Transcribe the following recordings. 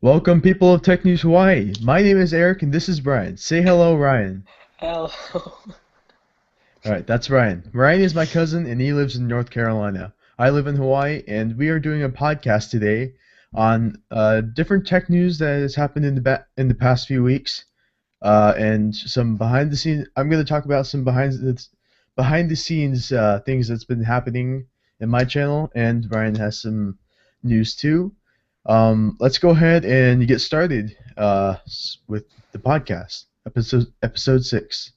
Welcome, people of Tech News Hawaii. My name is Eric, and this is Brian. Say hello, Ryan. Hello. All right, that's Ryan. Ryan is my cousin, and he lives in North Carolina. I live in Hawaii, and we are doing a podcast today on different tech news that has happened in the past few weeks, and some behind the scenes. I'm going to talk about some behind the scenes things that's been happening in my channel, and Ryan has some news too. Let's go ahead and get started with the podcast, episode 6.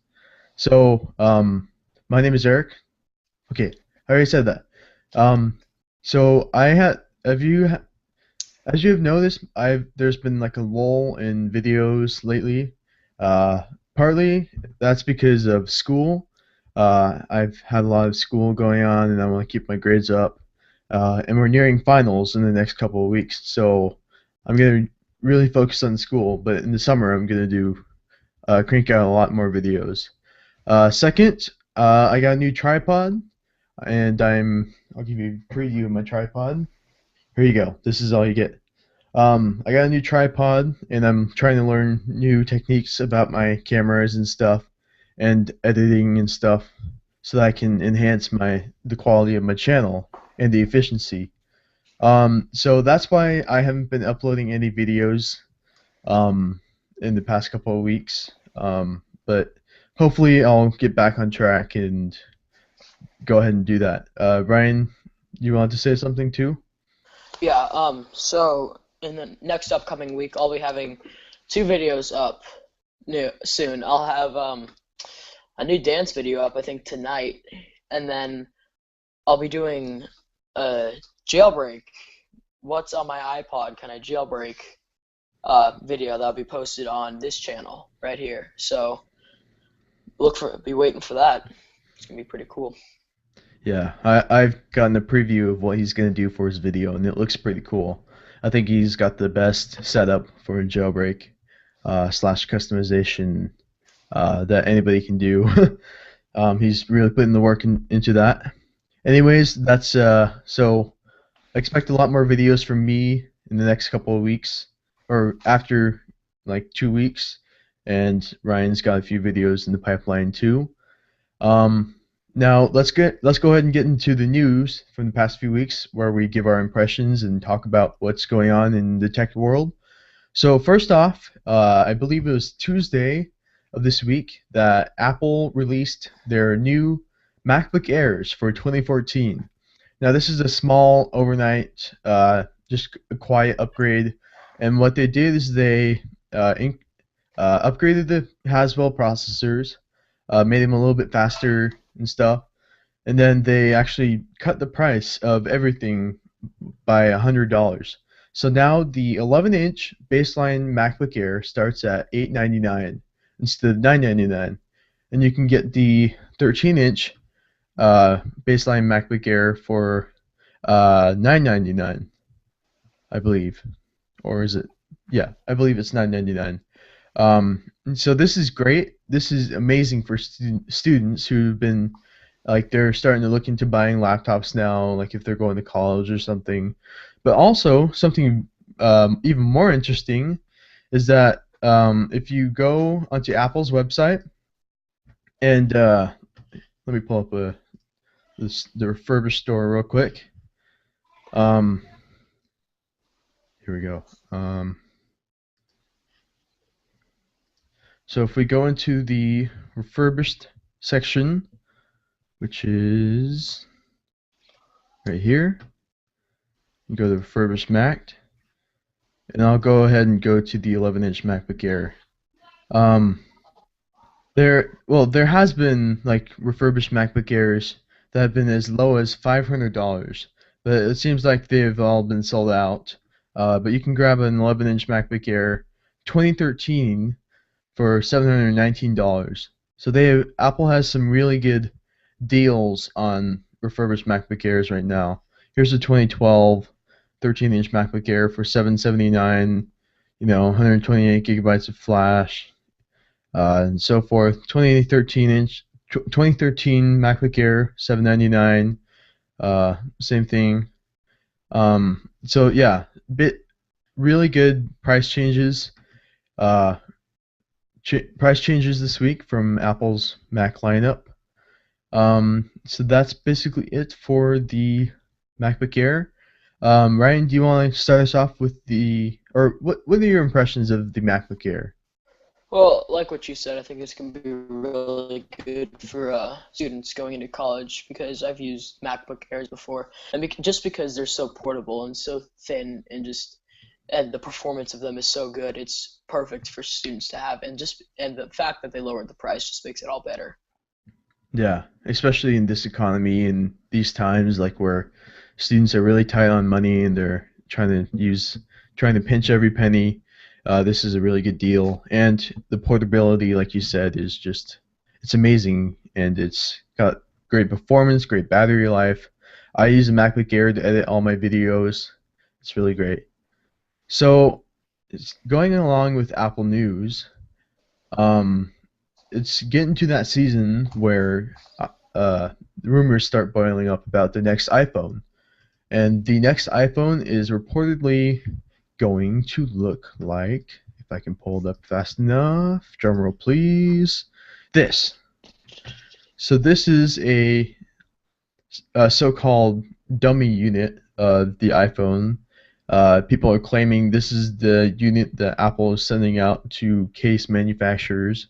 So, my name is Eric. Okay, I already said that. Um, so I had have you as you have noticed, I've there's been like a lull in videos lately. Uh, Partly that's because of school. I've had a lot of school going on, and I want to keep my grades up. And we're nearing finals in the next couple of weeks, so I'm gonna really focus on school. But in the summer, I'm gonna do crank out a lot more videos. Second, I got a new tripod, and I'll give you a preview of my tripod. Here you go. This is all you get. I got a new tripod, and I'm trying to learn new techniques about my cameras and stuff, and editing and stuff, so that I can enhance the quality of my channel and the efficiency. So that's why I haven't been uploading any videos um, in the past couple of weeks. But hopefully I'll get back on track and go ahead and do that. Ryan, you want to say something too? Yeah, so in the next upcoming week, I'll be having two videos up soon. I'll have a new dance video up, I think, tonight, and then I'll be doing a jailbreak. What's on my iPod? Can I jailbreak video that'll be posted on this channel right here. So be waiting for that. It's gonna be pretty cool. Yeah, I've gotten a preview of what he's going to do for his video, and it looks pretty cool. I think he's got the best setup for a jailbreak slash customization that anybody can do. He's really putting the work into that. Anyways, that's so expect a lot more videos from me in the next couple of weeks, or after like 2 weeks, and Ryan's got a few videos in the pipeline too. Um, Now let's go ahead and get into the news from the past few weeks, where we give our impressions and talk about what's going on in the tech world. So first off, I believe it was Tuesday of this week that Apple released their new MacBook Airs for 2014. Now this is a small overnight, just a quiet upgrade, and what they did is they upgraded the Haswell processors, made them a little bit faster and stuff, and then they actually cut the price of everything by $100. So now the 11-inch baseline MacBook Air starts at $899 instead of $999, and you can get the 13-inch baseline MacBook Air for $999, I believe, or is it? Yeah, I believe it's $999. So this is great. This is amazing for students who've been like they're starting to look into buying laptops now, like if they're going to college or something. But also something even more interesting is that if you go onto Apple's website and let me pull up the refurbished store real quick. Um, Here we go. So if we go into the refurbished section, which is right here, you go to refurbished Mac, and I'll go ahead and go to the 11-inch MacBook Air. Um, there has been like refurbished MacBook Airs that have been as low as $500, but it seems like they've all been sold out. But you can grab an 11-inch MacBook Air 2013 for $719. So Apple has some really good deals on refurbished MacBook Airs right now. Here's a 2012 13-inch MacBook Air for $779. 128 gigabytes of flash, and so forth. 2013 MacBook Air, $799. Same thing. So yeah, really good uh, price changes this week from Apple's Mac lineup. So that's basically it for the MacBook Air. Ryan, do you want to start us off with or what are your impressions of the MacBook Air? Well, like what you said, I think it's going to be really good for students going into college because I've used MacBook Airs before, and just because they're so portable and so thin and the performance of them is so good, it's perfect for students to have, and the fact that they lowered the price just makes it all better. Yeah, especially in this economy and these times, like where students are really tight on money and they're trying to pinch every penny. This is a really good deal, and the portability, like you said, is just it's amazing, and it's got great performance, great battery life. I use a MacBook Air to edit all my videos. It's really great. So, it's going along with Apple News. Um, it's getting to that season where rumors start boiling up about the next iPhone. And the next iPhone is reportedly going to look like, if I can pull it up fast enough, drumroll please, this. So this is a so-called dummy unit of the iPhone. People are claiming this is the unit that Apple is sending out to case manufacturers.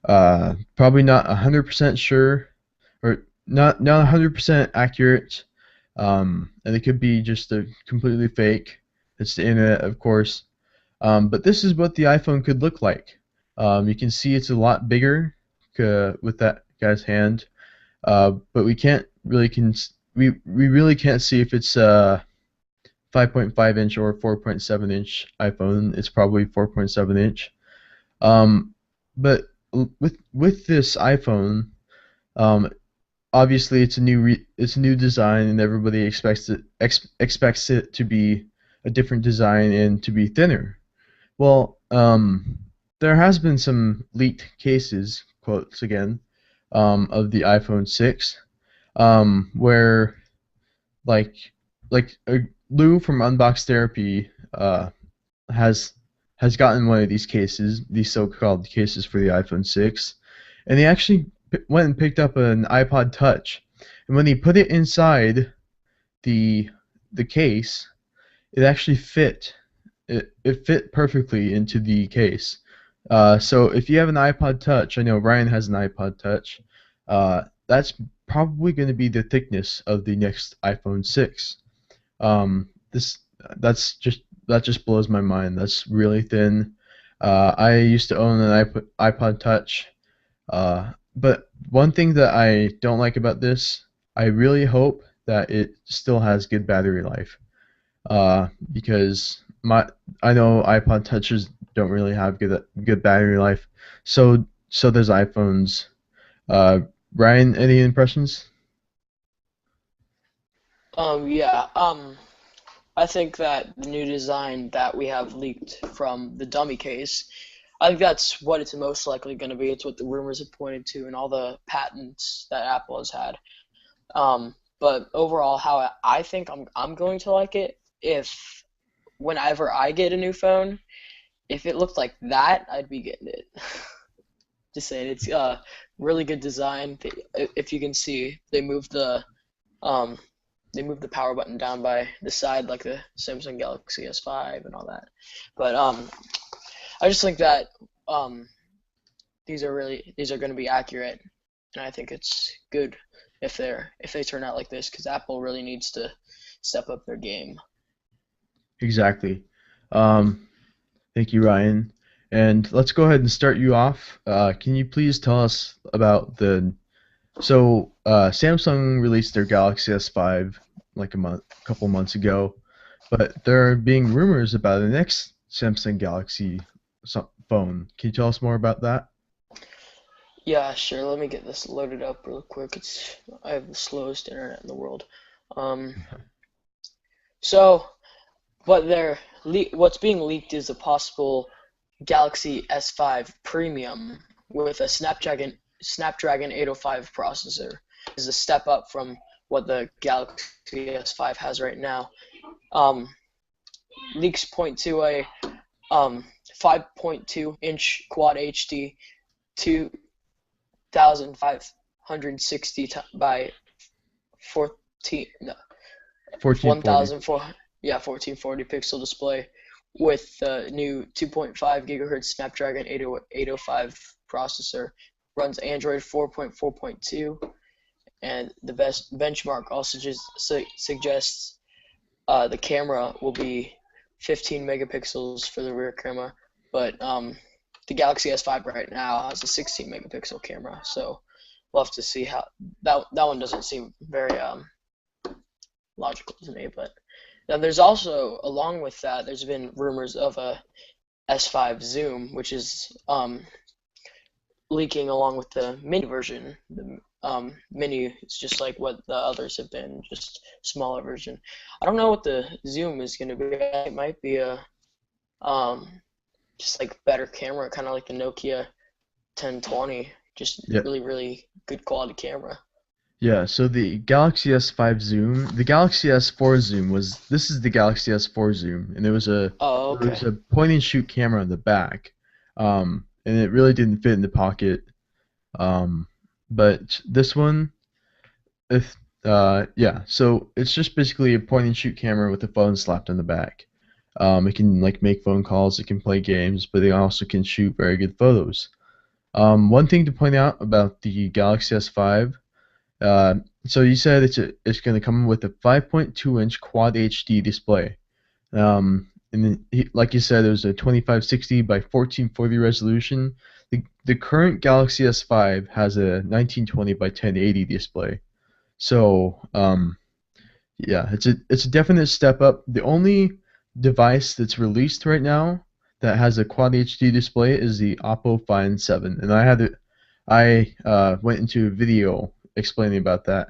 Probably not 100% sure, or not 100% accurate, and it could be just a completely fake. It's the internet, of course. But this is what the iPhone could look like. You can see it's a lot bigger with that guy's hand, but we really can't see if it's 5.5 inch or 4.7 inch iPhone. It's probably 4.7 inch. Um, but with this iPhone, um, obviously it's a new design, and everybody expects it to be a different design and to be thinner. Well, there has been some leaked cases, quotes again, of the iPhone 6, where like Lou from Unbox Therapy has has gotten one of these cases, these so-called cases for the iPhone 6, and he actually went and picked up an iPod Touch, and when he put it inside the the case, it actually fit. It fit perfectly into the case. So if you have an iPod Touch, I know Ryan has an iPod Touch. That's probably going to be the thickness of the next iPhone 6. This that just blows my mind. That's really thin. I used to own an iPod Touch, but one thing that I don't like about this, I really hope that it still has good battery life. Because I know iPod Touches don't really have good battery life. So does iPhones. Uh, Ryan, any impressions? Yeah, I think that the new design that we have leaked from the dummy case, I think that's what it's most likely going to be. It's what the rumors have pointed to and all the patents that Apple has had. But overall, how I think I'm going to like it if whenever I get a new phone, if it looked like that, I'd be getting it. Just saying, it's really good design. If you can see, um they moved the power button down by the side like the Samsung Galaxy S5 and all that. But I just think that um these are going to be accurate, and I think it's good if they turn out like this because Apple really needs to step up their game. Exactly. Um, Thank you, Ryan. And let's go ahead and start you off. Can you please tell us about Samsung released their Galaxy S5 like couple months ago, but there are being rumors about the next Samsung Galaxy phone. Can you tell us more about that? Yeah, sure. Let me get this loaded up real quick. I have the slowest internet in the world. Um, so what's being leaked is a possible Galaxy S5 Premium with a Snapdragon 805 processor. Is a step up from what the Galaxy S5 has right now. Um, leaks point to a 5.2-inch quad HD 2560 by 14 no, 1440. 1004 yeah 1440 pixel display with the new 2.5 gigahertz Snapdragon 805 processor. Runs Android 4.4.2, and the best benchmark also just suggests the camera will be 15 megapixels for the rear camera, but the Galaxy S5 right now has a 16 megapixel camera, so we'll have to see how that one doesn't seem very logical to me. But now there's also, along with that, there's been rumors of a S5 Zoom, which is leaking along with the mini version. The mini is just like what the others have been, just smaller version. I don't know what the Zoom is going to be. It might be a just like better camera, kind of like the Nokia 1020, just Yeah. really, really good quality camera. Yeah, so the Galaxy S5 zoom, the Galaxy S4 zoom was this is the Galaxy S4 zoom, and Oh, it okay. was a point and shoot camera on the back, and it really didn't fit in the pocket. Um, but this one, if yeah, so it's just basically a point and shoot camera with a phone slapped on the back. It can like make phone calls, it can play games, but it also can shoot very good photos. One thing to point out about the Galaxy S5. Uh, so you said it's going to come with a 5.2-inch Quad HD display. And then like you said, it was a 2560 by 1440 resolution. The current Galaxy S5 has a 1920 by 1080 display. So yeah, it's a definite step up. The only device that's released right now that has a Quad HD display is the Oppo Find 7, and I went into a video explaining about that.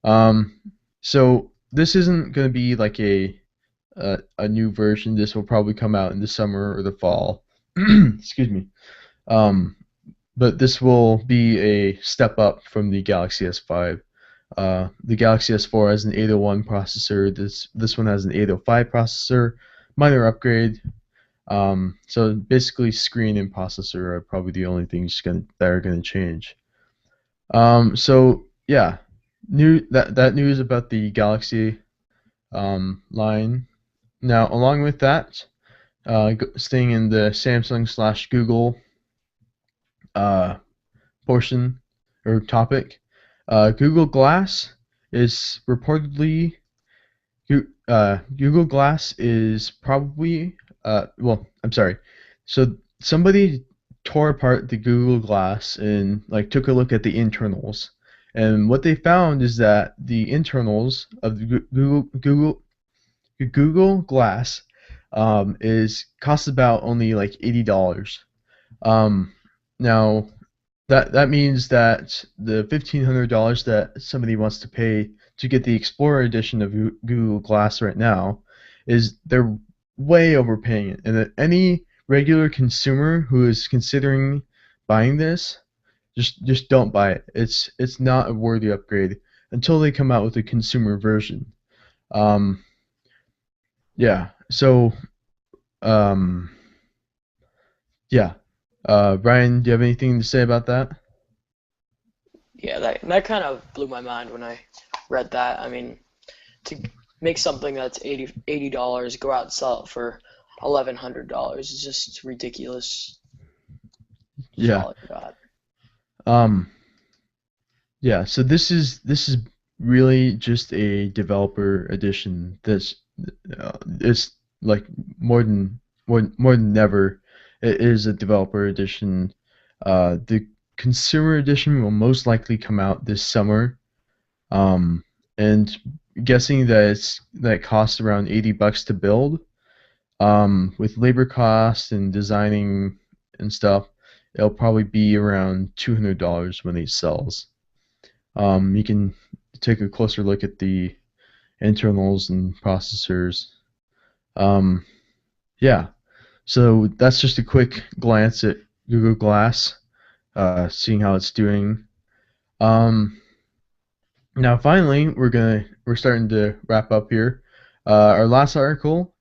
Um, so this isn't going to be like a new version. This will probably come out in the summer or the fall. Excuse me. Um, but this will be a step up from the Galaxy S5. The Galaxy S4 has an 801 processor. This one has an 805 processor. Minor upgrade. So basically, screen and processor are probably the only things that are gonna change. So yeah, that news about the Galaxy line. Now, along with that, staying in the Samsung slash Google uh, portion or topic, Google Glass is reportedly Google Glass is probably well, I'm sorry. So somebody tore apart the Google Glass and like took a look at the internals, and what they found is that the internals of the Google Glass is costs about only like $80. Um, Now that means that the $1,500 that somebody wants to pay to get the Explorer edition of Google Glass right now is they're way overpaying it, and that any regular consumer who is considering buying this just don't buy it. It's not a worthy upgrade until they come out with a consumer version. Um, yeah. So um, yeah. Brian, do you have anything to say about that? Yeah, that kind of blew my mind when I read that. I mean, to make something that's $80, go out and sell it for $1,100 is just ridiculous. That's Yeah. all I got. Um, Yeah, so this is really just a developer edition. It's like more than ever. It is a developer edition. The consumer edition will most likely come out this summer. Um, and guessing that it costs around $80 to build. With labor costs and designing and stuff, it'll probably be around $200 when it sells. You can take a closer look at the internals and processors. Um, yeah, so that's just a quick glance at Google Glass, seeing how it's doing. Um, Now, finally, we're starting to wrap up here. Our last article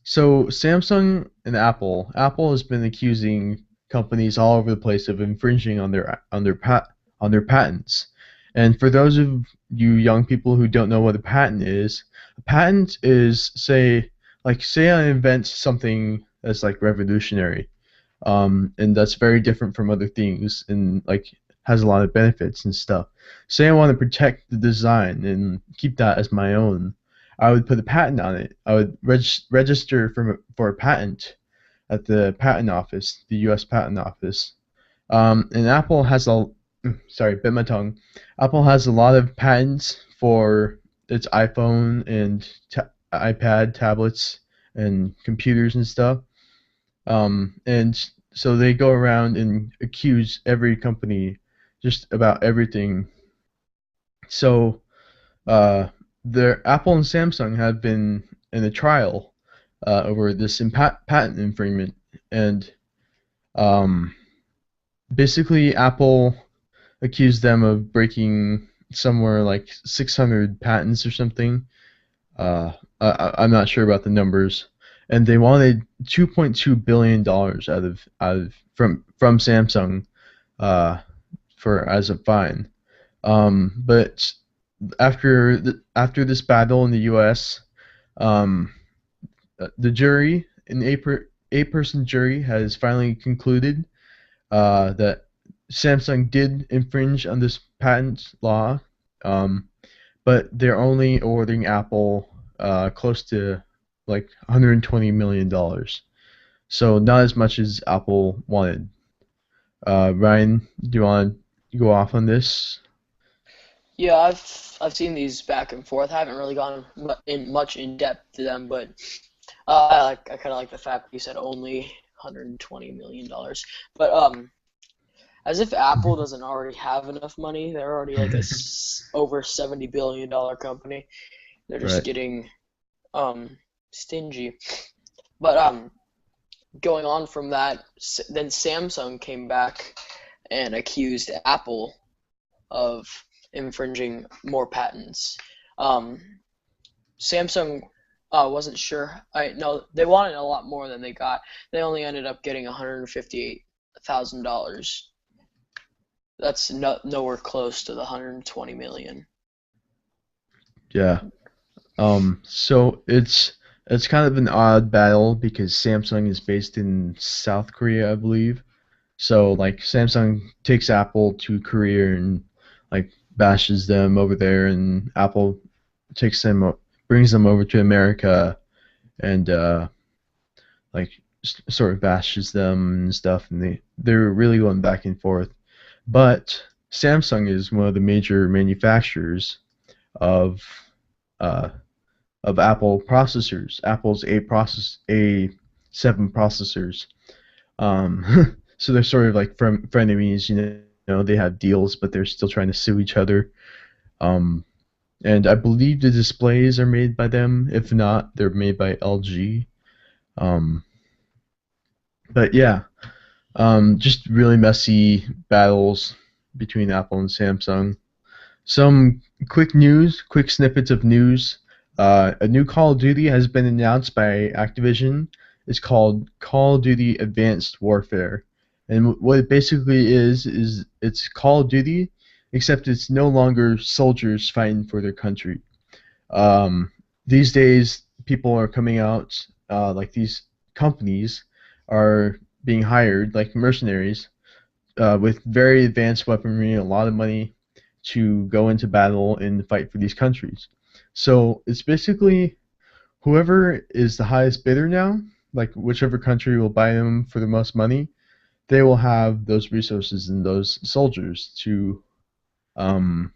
So Samsung and Apple has been accusing companies all over the place of infringing on their patents. And for those of you young people who don't know what a patent is say I invent something that's like revolutionary, and that's very different from other things, and like has a lot of benefits and stuff. Say I want to protect the design and keep that as my own. I would put a patent on it. I would register for a patent at the patent office, the U.S. Patent Office. And Apple has a sorry, bit my tongue. Apple has a lot of patents for its iPhone and iPad tablets and computers and stuff. And so they go around and accuse every company just about everything. So their Apple and Samsung have been in a trial over this patent infringement, and um, basically Apple accused them of breaking somewhere like 600 patents or something. I'm not sure about the numbers, and they wanted 2.2 billion dollars out of from Samsung uh, for as a fine. But after this battle in the U.S., um, the jury, an eight person jury, has finally concluded that Samsung did infringe on this patent law, um, but they're only awarding Apple close to like 120 million dollars. So not as much as Apple wanted. Ryan, do you want to go off on this? Yeah, I've seen these back and forth. I haven't really gone much in depth to them, but I kind of like the fact that you said only 120 million dollars. But as if Apple doesn't already have enough money. They're already like over 70 billion dollar company. They're just Right. getting stingy. But going on from that, then Samsung came back and accused Apple of infringing more patents. Um, Samsung wasn't sure. I no, they wanted a lot more than they got. They only ended up getting $158,000. That's nowhere close to the 120 million. Yeah. So it's kind of an odd battle because Samsung is based in South Korea, I believe. So like Samsung takes Apple to Korea and like bashes them over there, and Apple takes brings them over to America and like sort of bashes them and stuff, and they're really going back and forth. But Samsung is one of the major manufacturers of uh, Apple processors, Apple's A7 processors. So they're sort of like frenemies, you know. They have deals, but they're still trying to sue each other. Um, and I believe the displays are made by them. If not, they're made by LG. Um, but yeah, just really messy battles between Apple and Samsung. Some quick snippets of news. A new Call of Duty has been announced by Activision. It's called Call of Duty Advanced Warfare. And what it basically is it's Call of Duty, except it's no longer soldiers fighting for their country. These days, people are coming out, like these companies are being hired, like mercenaries, with very advanced weaponry, a lot of money to go into battle and fight for these countries. So it's basically whoever is the highest bidder now, like whichever country will buy them for the most money, they will have those resources and those soldiers to um,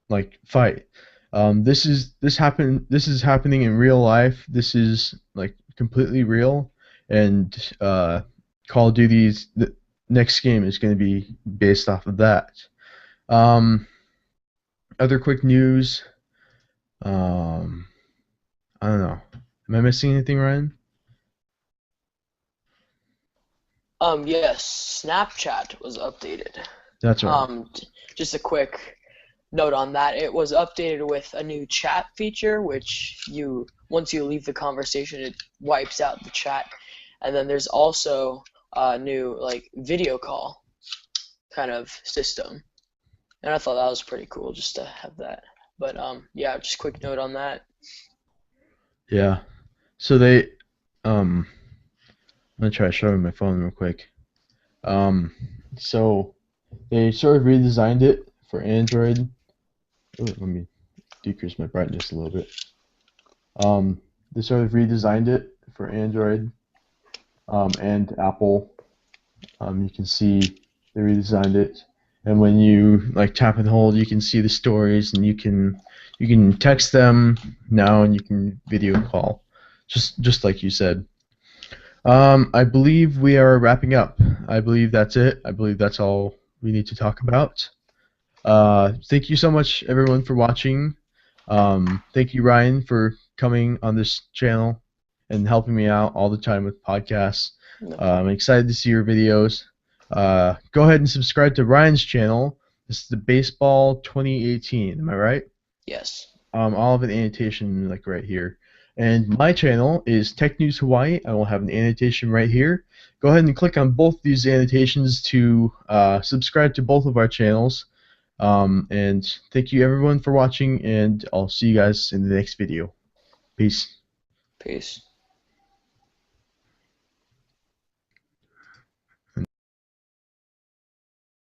like fight. This is happening in real life. This is like completely real, and Call of Duty's the next game is going to be based off of that. Um, Other quick news. Um, I don't know. Am I missing anything, Ryan? Yes, Snapchat was updated. That's right. Just a quick note on that. It was updated with a new chat feature, which you once you leave the conversation, it wipes out the chat. And then there's also a new like video call kind of system, and I thought that was pretty cool just to have that. But yeah, just quick note on that. Yeah. So they um I'm gonna try showing my phone real quick. Um so they sort of redesigned it for Android. Ooh, let me decrease my brightness a little bit. Um they sort of redesigned it for Android and Apple. You can see they redesigned it, and when you like tap and hold, you can see the stories, and you can text them now, and you can video call, just like you said. I believe we are wrapping up. I believe that's it. I believe that's all we need to talk about. Thank you so much, everyone, for watching. Thank you, Ryan, for coming on this channel and helping me out all the time with podcasts. No I'm problem. excited to see your videos. Go ahead and subscribe to Ryan's channel. This is the Baseball 2018. Am I right? Yes. I'll have an annotation like right here. And my channel is Tech News Hawaii. I will have an annotation right here. Go ahead and click on both these annotations to subscribe to both of our channels. And thank you everyone for watching, and I'll see you guys in the next video. Peace. Peace.